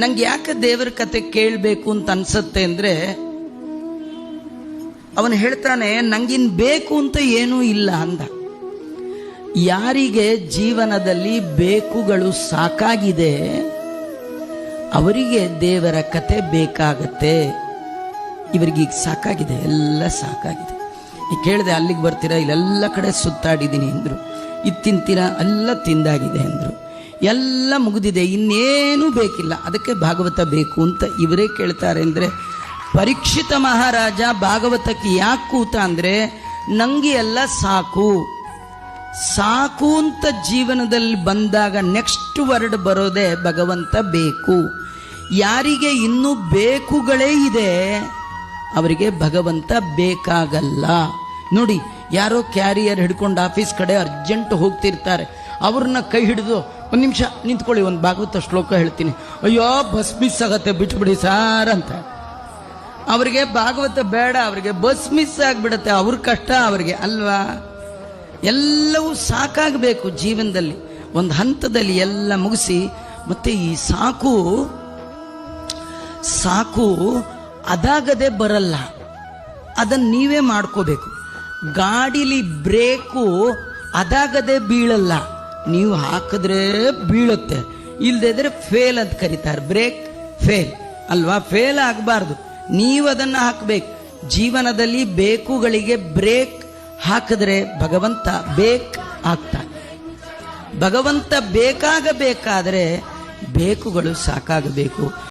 ನಂಗೆ ಯಾಕೆ ದೇವರ ಕತೆ ಕೇಳಬೇಕು ಅಂತ ಅನ್ಸತ್ತೆ ಅಂದ್ರೆ, ಅವನು ಹೇಳ್ತಾನೆ ನಂಗಿನ್ ಬೇಕು ಅಂತ ಏನೂ ಇಲ್ಲ ಅಂದ. ಯಾರಿಗೆ ಜೀವನದಲ್ಲಿ ಬೇಕುಗಳು ಸಾಕಾಗಿದೆ ಅವರಿಗೆ ದೇವರ ಕತೆ ಬೇಕಾಗತ್ತೆ. ಇವರಿಗೀಗ ಸಾಕಾಗಿದೆ, ಎಲ್ಲ ಸಾಕಾಗಿದೆ. ಈಗ ಕೇಳಿದೆ ಅಲ್ಲಿಗೆ ಬರ್ತೀರಾ, ಇಲ್ಲೆಲ್ಲ ಕಡೆ ಸುತ್ತಾಡಿದ್ದೀನಿ ಅಂದರು. ಇದು ತಿಂತೀರಾ, ಎಲ್ಲ ತಿಂದಾಗಿದೆ ಅಂದರು. ಎಲ್ಲ ಮುಗಿದಿದೆ, ಇನ್ನೇನೂ ಬೇಕಿಲ್ಲ, ಅದಕ್ಕೆ ಭಾಗವತ ಬೇಕು ಅಂತ ಇವರೇ ಕೇಳ್ತಾರೆ. ಅಂದರೆ ಪರೀಕ್ಷಿತ ಮಹಾರಾಜ ಭಾಗವತಕ್ಕೆ ಯಾಕೆ ಕೂತ ಅಂದರೆ, ನಂಗೆ ಎಲ್ಲ ಸಾಕು ಸಾಕು ಅಂತ ಜೀವನದಲ್ಲಿ ಬಂದಾಗ ನೆಕ್ಸ್ಟ್ ವರ್ಡ್ ಬರೋದೇ ಭಗವಂತ ಬೇಕು. ಯಾರಿಗೆ ಇನ್ನೂ ಬೇಕುಗಳೇ ಇದೆ ಅವರಿಗೆ ಭಗವಂತ ಬೇಕಾಗಲ್ಲ. ನೋಡಿ, ಯಾರೋ ಕ್ಯಾರಿಯರ್ ಹಿಡ್ಕೊಂಡು ಆಫೀಸ್ ಕಡೆ ಅರ್ಜೆಂಟ್ ಹೋಗ್ತಿರ್ತಾರೆ, ಅವ್ರನ್ನ ಕೈ ಹಿಡಿದು ಒಂದು ನಿಮಿಷ ನಿಂತ್ಕೊಳ್ಳಿ, ಒಂದು ಭಾಗವತ ಶ್ಲೋಕ ಹೇಳ್ತೀನಿ, ಅಯ್ಯೋ ಬಸ್ ಮಿಸ್ ಆಗತ್ತೆ ಬಿಟ್ಬಿಡಿ ಸಾರ್ ಅಂತ. ಅವರಿಗೆ ಭಾಗವತ ಬೇಡ, ಅವರಿಗೆ ಬಸ್ ಮಿಸ್ ಆಗಿಬಿಡತ್ತೆ, ಅವ್ರ ಕಷ್ಟ ಅವರಿಗೆ ಅಲ್ವಾ. ಎಲ್ಲವೂ ಸಾಕಾಗಬೇಕು ಜೀವನದಲ್ಲಿ. ಒಂದು ಹಂತದಲ್ಲಿ ಎಲ್ಲ ಮುಗಿಸಿ ಮತ್ತೆ ಈ ಸಾಕು ಅದಾಗದೆ ಬರಲ್ಲ, ಅದನ್ನು ನೀವೇ ಮಾಡ್ಕೋಬೇಕು. ಗಾಡಿಲಿ ಬ್ರೇಕು ಅದಾಗದೆ ಬೀಳಲ್ಲ, ನೀವು ಹಾಕಿದ್ರೆ ಬೀಳುತ್ತೆ, ಇಲ್ಲದಿದ್ರೆ ಫೇಲ್ ಅಂತ ಕರೀತಾರೆ. ಬ್ರೇಕ್ ಫೇಲ್ ಅಲ್ವಾ, ಫೇಲ್ ಆಗಬಾರ್ದು, ನೀವು ಅದನ್ನು ಹಾಕಬೇಕು. ಜೀವನದಲ್ಲಿ ಬೇಕುಗಳಿಗೆ ಬ್ರೇಕ್ ಹಾಕಿದ್ರೆ ಭಗವಂತ ಬೇಕು ಆಗ್ತಾನೆ. ಭಗವಂತ ಬೇಕಾಗಬೇಕಾದ್ರೆ ಬೇಕುಗಳು ಸಾಕಾಗಬೇಕು.